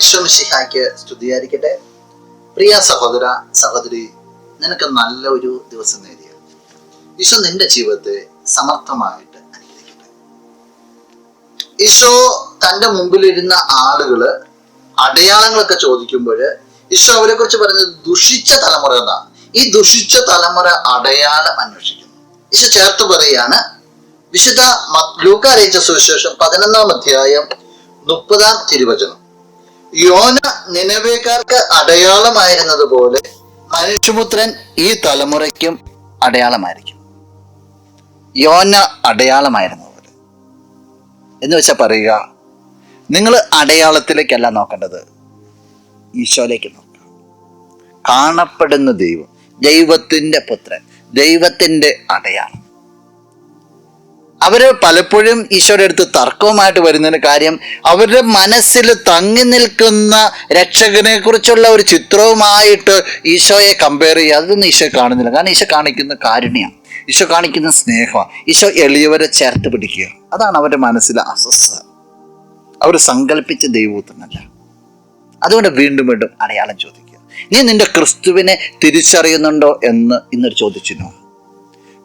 ഈശോ മിശിഹായ്ക്ക് സ്തുതിയായിരിക്കട്ടെ. പ്രിയ സഹോദര സഹോദരി, നിനക്ക് നല്ല ഒരു ദിവസം നേടിയ ഈശോ നിന്റെ ജീവിതത്തെ സമർത്ഥമായിട്ട് അനുഗ്രഹിക്കട്ടെ. ഈശോ തൻ്റെ മുമ്പിലിരുന്ന ആളുകള് അടയാളങ്ങളൊക്കെ ചോദിക്കുമ്പോൾ ഈശോ അവരെ കുറിച്ച് പറഞ്ഞത് ദുഷിച്ച തലമുറ എന്നാണ്. ഈ ദുഷിച്ച തലമുറ അടയാളം അന്വേഷിക്കുന്നു. ഈശോ ചേർത്ത് പറയുകയാണ്, വിശുദ്ധ ലൂക്കാ അറിയിച്ച സുവിശേഷം 11-ാം അധ്യായം 30-ാം തിരുവചനം, യോന നിനവേക്കാർക്ക് അടയാളമായിരുന്നത് പോലെ മനുഷ്യപുത്രൻ ഈ തലമുറയ്ക്കും അടയാളമായിരിക്കും. യോന അടയാളമായിരുന്നത് പോലെ എന്ന് വെച്ചാൽ പറയുക, നിങ്ങൾ അടയാളത്തിലേക്കല്ല നോക്കേണ്ടത്, ഈശോയിലേക്ക് നോക്കുക. കാണപ്പെടുന്ന ദൈവം, ദൈവത്തിൻ്റെ പുത്രൻ, ദൈവത്തിൻ്റെ അടയാളം. അവര് പലപ്പോഴും ഈശോയുടെ അടുത്ത് തർക്കവുമായിട്ട് വരുന്നതിന് കാര്യം, അവരുടെ മനസ്സിൽ തങ്ങി നിൽക്കുന്ന രക്ഷകനെ കുറിച്ചുള്ള ഒരു ചിത്രവുമായിട്ട് ഈശോയെ കമ്പയർ ചെയ്യുക. അതൊന്നും ഈശോ കാണുന്നില്ല. കാരണം ഈശോ കാണിക്കുന്ന കാരുണ്യമാണ്, ഈശോ കാണിക്കുന്ന സ്നേഹമാണ്, ഈശോ എളിയവരെ ചേർത്ത് പിടിക്കുക. അതാണ് അവരുടെ മനസ്സിലെ അസ്വസ്ഥത. അവർ സങ്കല്പിച്ച ദൈവത്തിനല്ല. അതുകൊണ്ട് വീണ്ടും വീണ്ടും അടയാളം ചോദിക്കുക. നീ നിന്റെ ക്രിസ്തുവിനെ തിരിച്ചറിയുന്നുണ്ടോ എന്ന് ഇന്നൊരു ചോദിച്ചിരുന്നു.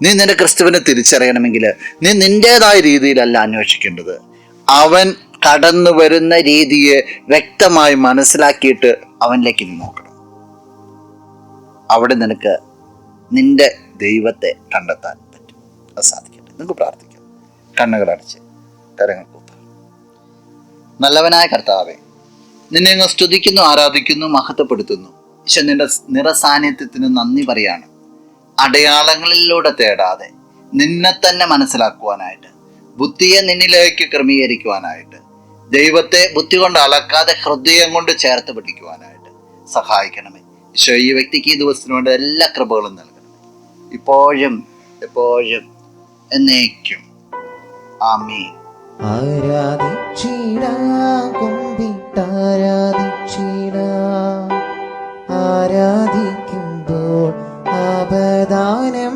നീ നിന്റെ ക്രിസ്തുവിനെ തിരിച്ചറിയണമെങ്കിൽ നീ നിൻ്റെതായ രീതിയിലല്ല അന്വേഷിക്കേണ്ടത്. അവൻ കടന്നു വരുന്ന രീതിയെ വ്യക്തമായി മനസ്സിലാക്കിയിട്ട് അവനിലേക്ക് നീ നോക്കണം. അവിടെ നിനക്ക് നിന്റെ ദൈവത്തെ കണ്ടെത്താൻ പറ്റും. അത് സാധിക്കട്ടെ. നിങ്ങൾക്ക് പ്രാർത്ഥിക്കാം. കണ്ണുകളടച്ച് കരങ്ങൾ കൂത്താം. നല്ലവനായ കർത്താവേ, നിന്നെ അങ്ങ് സ്തുതിക്കുന്നു, ആരാധിക്കുന്നു, മഹത്വപ്പെടുത്തുന്നു. ഈശോ, നിന്റെ നിറസാന്നിധ്യത്തിന് നന്ദി പറയാണ്. അടയാളങ്ങളിലൂടെ തേടാതെ നിന്നെ തന്നെ മനസ്സിലാക്കുവാനായിട്ട്, ബുദ്ധിയെ നിന്നിലേക്ക് ക്രമീകരിക്കുവാനായിട്ട്, ദൈവത്തെ ബുദ്ധി കൊണ്ട് അളക്കാതെ ഹൃദയം കൊണ്ട് ചേർത്ത് പിടിക്കുവാനായിട്ട് സഹായിക്കണമേ. ഈശോ, ഈ വ്യക്തിക്ക് ഈ ദിവസത്തിന് വേണ്ട എല്ലാ കൃപകളും നൽകണമേ, ഇപ്പോഴും എപ്പോഴും എന്നേക്കും. ആമീൻ. ആരാധിക്കുമ്പോൾ അവദാനം